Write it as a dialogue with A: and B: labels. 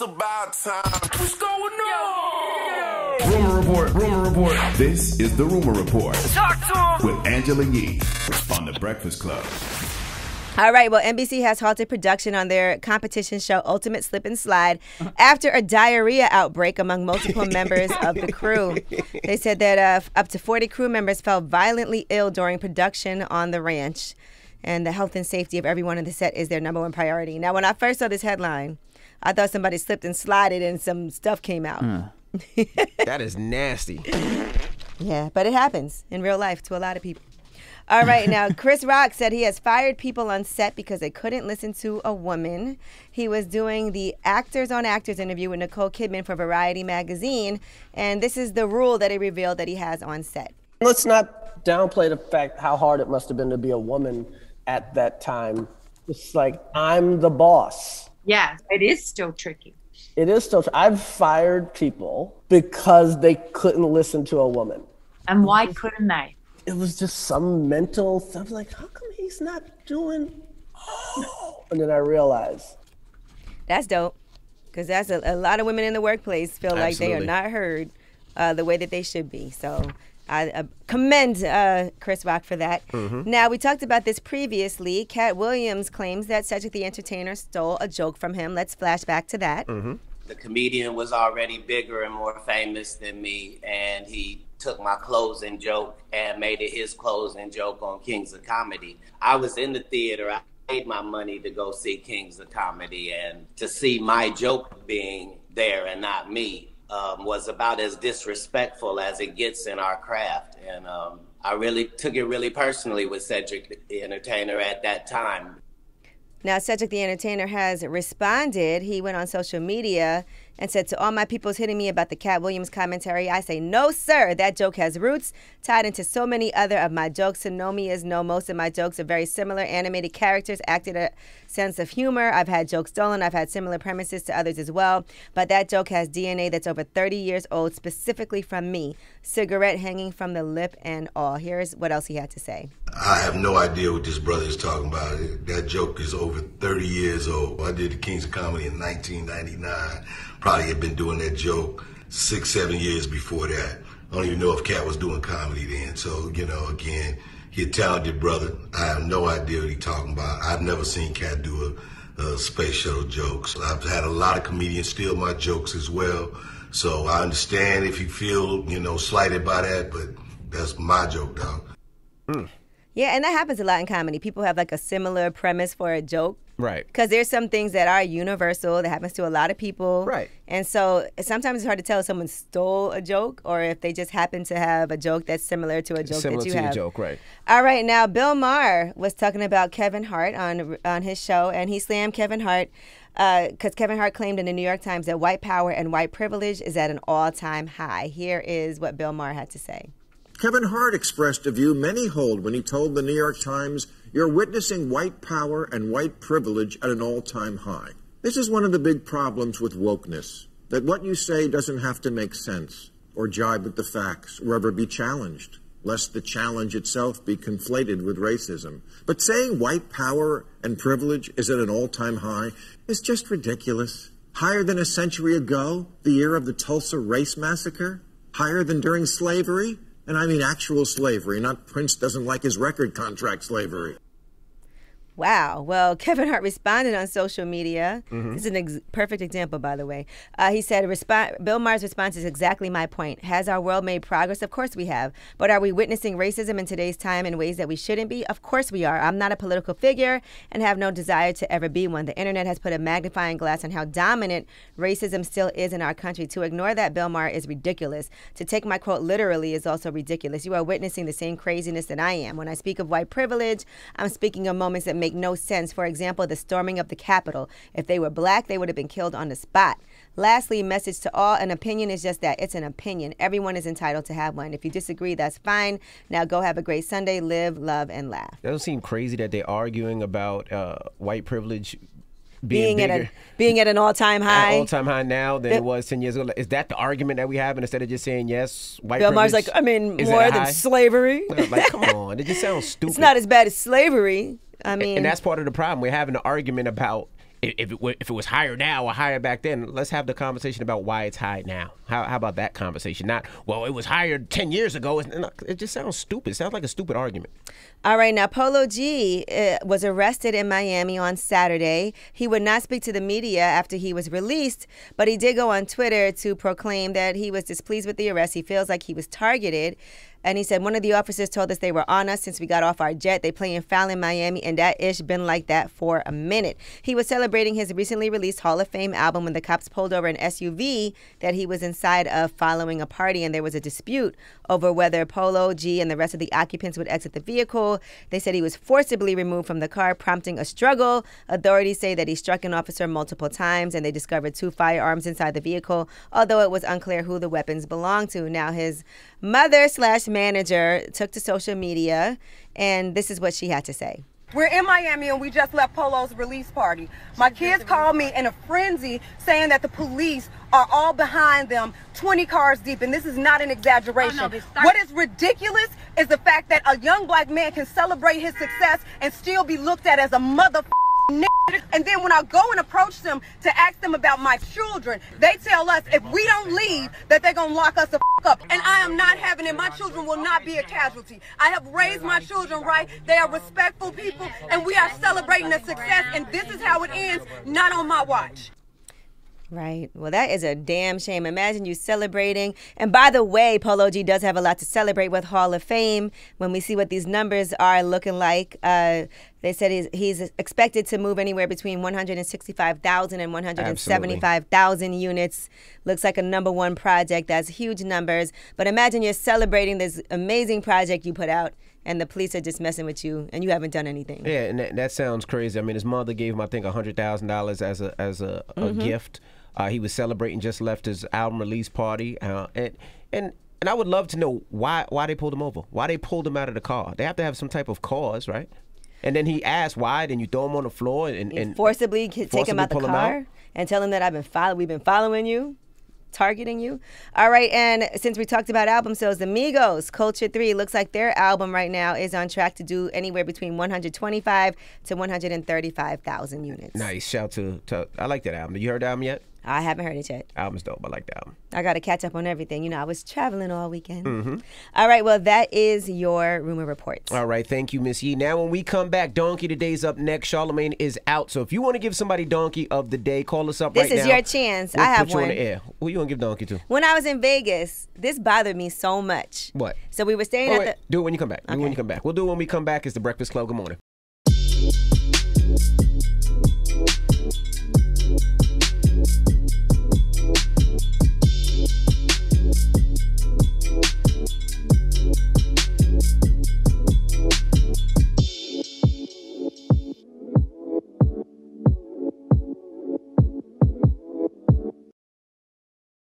A: about time. What's going on?
B: Rumor Report, Rumor Report. This is the Rumor Report.
A: Talk to him.
B: With Angela Yee on The Breakfast Club.
C: All right, well, NBC has halted production on their competition show Ultimate Slip and Slide after a diarrhea outbreak among multiple members of the crew. They said that up to 40 crew members fell violently ill during production on the ranch, and the health and safety of everyone on the set is their number one priority. Now, when I first saw this headline, I thought somebody slipped and slided and some stuff came out.
D: That is nasty.
C: Yeah, but it happens in real life to a lot of people. All right, now Chris Rock said he has fired people on set because they couldn't listen to a woman. He was doing the Actors on Actors interview with Nicole Kidman for Variety magazine, and this is the rule that he revealed that he has on set.
E: Let's not downplay the fact how hard it must have been to be a woman at that time. It's like, I'm the boss.
F: Yeah, it is still tricky.
E: It is still. I've fired people because they couldn't listen to a woman.
F: And why couldn't they?
E: It was just some mental stuff like, how come he's not doing, and then I realized.
C: That's dope, because that's a lot of women in the workplace feel like they are not heard the way that they should be. So I commend Chris Rock for that. Now, we talked about this previously. Cat Williams claims that Cedric the Entertainer stole a joke from him. Let's flash back to that.
G: The comedian was already bigger and more famous than me, and he took my closing joke and made it his closing joke on Kings of Comedy. I was in the theater. I paid my money to go see Kings of Comedy, and to see my joke being there and not me was about as disrespectful as it gets in our craft. And I really took it really personally with Cedric the Entertainer at that time.
C: Now, Cedric the Entertainer has responded. He went on social media and said, to all my peoples hitting me about the Cat Williams commentary, I say, no, sir. That joke has roots tied into so many other of my jokes. To know me is know most of my jokes are very similar. Animated characters, acted a sense of humor. I've had jokes stolen. I've had similar premises to others as well. But that joke has DNA that's over 30 years old, specifically from me. Cigarette hanging from the lip and all. Here's what else he had to say.
H: I have no idea what this brother is talking about. That joke is over 30 years old. I did the Kings of Comedy in 1999. Probably had been doing that joke 6-7 years before that. I don't even know if Cat was doing comedy then. So, you know, again, he's a talented brother. I have no idea what he's talking about. I've never seen Cat do a space shuttle joke. So I've had a lot of comedians steal my jokes as well. So I understand if you feel, you know, slighted by that, but that's my joke, dog.
C: Yeah, and that happens a lot in comedy. People have like a similar premise for a joke.
D: Right.
C: Because there's some things that are universal that happens to a lot of people.
D: Right.
C: And so sometimes it's hard to tell if someone stole a joke or if they just happen to have a joke that's similar to a joke that you have.
D: Similar to your joke, right.
C: All right, now Bill Maher was talking about Kevin Hart on his show, and he slammed Kevin Hart because Kevin Hart claimed in the New York Times that white power and white privilege is at an all-time high. Here is what Bill Maher had to say.
I: Kevin Hart expressed a view many hold when he told the New York Times, "You're witnessing white power and white privilege at an all-time high." This is one of the big problems with wokeness, that what you say doesn't have to make sense or jibe with the facts or ever be challenged, lest the challenge itself be conflated with racism. But saying white power and privilege is at an all-time high is just ridiculous. Higher than a century ago, the year of the Tulsa Race Massacre? Higher than during slavery? And I mean actual slavery, not Prince doesn't like his record contract slavery.
C: Wow. Well, Kevin Hart responded on social media. This is a perfect example, by the way. He said, Bill Maher's response is exactly my point. Has our world made progress? Of course we have. But are we witnessing racism in today's time in ways that we shouldn't be? Of course we are. I'm not a political figure and have no desire to ever be one. The internet has put a magnifying glass on how dominant racism still is in our country. To ignore that, Bill Maher, is ridiculous. To take my quote literally is also ridiculous. You are witnessing the same craziness that I am. When I speak of white privilege, I'm speaking of moments that make no sense. For example, the storming of the Capitol. If they were black, they would have been killed on the spot. Lastly, message to all, an opinion is just that. It's an opinion. Everyone is entitled to have one. If you disagree, that's fine. Now go have a great Sunday. Live, love, and laugh.
D: Doesn't seem crazy that they're arguing about white privilege being
C: at an all-time high.
D: All-time high now than it was 10 years ago. Is that the argument that we have instead of just saying, yes, white
C: Bill
D: privilege?
C: Maher's like, I mean, more than slavery.
D: Like, come on. It just sounds stupid.
C: It's not as bad as slavery. I mean,
D: and that's part of the problem. We're having an argument about if it was higher now or higher back then, let's have the conversation about why it's high now. How about that conversation? Not, well, it was higher 10 years ago. It just sounds stupid. It sounds like a stupid argument.
C: All right, now Polo G was arrested in Miami on Saturday. He would not speak to the media after he was released, but he did go on Twitter to proclaim that he was displeased with the arrest. He feels like he was targeted. And he said, one of the officers told us they were on us since we got off our jet. They playing foul in Miami, and that ish been like that for a minute. He was celebrating his recently released Hall of Fame album when the cops pulled over an SUV that he was inside of following a party, and there was a dispute over whether Polo G and the rest of the occupants would exit the vehicle. They said he was forcibly removed from the car, prompting a struggle. Authorities say that he struck an officer multiple times, and they discovered 2 firearms inside the vehicle, although it was unclear who the weapons belonged to. Now, his mother/manager took to social media, and this is what she had to say.
J: We're in Miami and we just left Polo's release party. My kids called me in a frenzy saying that the police are all behind them, 20 cars deep, and this is not an exaggeration. Oh, no, what is ridiculous is the fact that a young black man can celebrate his success and still be looked at as a mother. And then when I go and approach them to ask them about my children, they tell us if we don't leave that they're gonna lock us the up. And I am not having it. My children will not be a casualty. I have raised my children right. They are respectful people, and we are celebrating the success, and this is how it ends, not on my watch.
C: Right. Well, that is a damn shame. Imagine you celebrating. And by the way, Polo G does have a lot to celebrate with Hall of Fame. When we see what these numbers are looking like, they said he's expected to move anywhere between 165,000 and 175,000 units. Looks like a #1 project. That's huge numbers. But imagine you're celebrating this amazing project you put out, and the police are just messing with you, and you haven't done anything.
D: Yeah, and that sounds crazy. I mean, his mother gave him, I think, $100,000 as a gift. He was celebrating, just left his album release party, and I would love to know why they pulled him over, why they pulled him out of the car. They have to have some type of cause, right? And then he asked why, then you throw him on the floor and
C: forcibly take him out the car and tell him that we've been following you, targeting you. All right, and since we talked about album sales, the Migos, Culture 3, looks like their album right now is on track to do anywhere between 125 to 135,000 units.
D: Nice. Shout to I like that album. You heard the album yet?
C: I haven't heard it yet.
D: Album's dope. I like the album.
C: I got to catch up on everything. You know, I was traveling all weekend. All right, well, that is your Rumor Report.
D: All right, thank you, Miss Yee. Now, when we come back, Donkey Today's up next. Charlamagne is out. So if you want to give somebody Donkey of the Day, call us up right now.
C: This is your chance. I have
D: one. Put you on the air. Who you want to give Donkey to?
C: When I was in Vegas, this bothered me so much.
D: What?
C: So we were staying at the...
D: Do it when you come back.
C: Okay.
D: When you come back. We'll do it when we come back. It's The Breakfast Club. Good morning.